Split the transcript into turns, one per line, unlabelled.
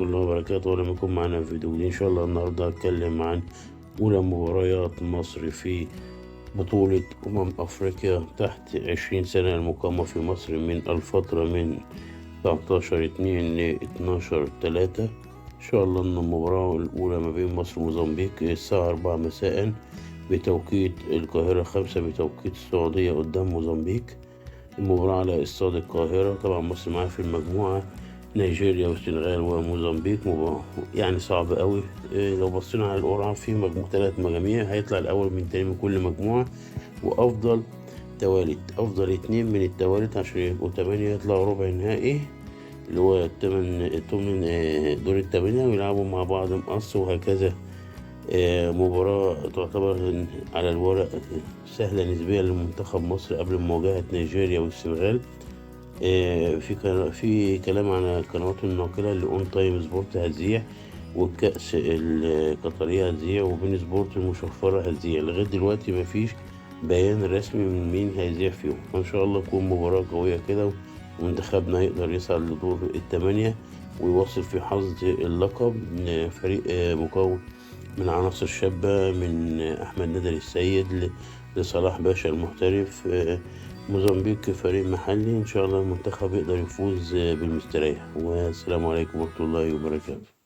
الله وبركاته. ولما يكون معنا فيديو جديد إن شاء الله. النهاردة هتكلم عن أولى مباريات مصر في بطولة أفريقيا تحت 20 سنة المقامة في مصر من الفترة من 19/2 ل 12/3. إن شاء الله إن المباراة الأولى ما بين مصر وموزمبيق الساعة 4 مساء بتوقيت القاهرة، 5 بتوقيت السعودية قدام موزمبيق. المباراة على استاد القاهرة. طبعا مصر معاها في المجموعة نيجيريا والسنغال وموزمبيق. يعني صعب قوي. لو بصينا على القرعة في 3 مجاميع هيطلع الأول من تاني من كل مجموعة، وأفضل توالت أفضل 2 من التوالت عشان يبقوا 8 يطلعوا ربع نهائي اللي هو التمن دور التمانية، ويلعبوا مع بعض مقص وهكذا. مباراة تعتبر على الورق سهلة نسبيا لمنتخب مصر قبل مواجهة نيجيريا والسنغال. في كلام عن القنوات الناقلة اللي اون تايم سبورت هتذيع، والكأس القطرية هتذيع، وبين سبورت المشفرة هتذيع. لغاية دلوقتي مفيش بيان رسمي من مين هيذيع فيهم. فإن شاء الله تكون مباراة قوية كده، ومنتخبنا يقدر يصعد لدور الثمانية ويواصل في حصد اللقب. فريق مكون من عناصر شابة، من أحمد نادر السيد لصلاح باشا المحترف. موزمبيق فريق محلي. إن شاء الله المنتخب يقدر يفوز بالمستريح. والسلام عليكم ورحمة الله وبركاته.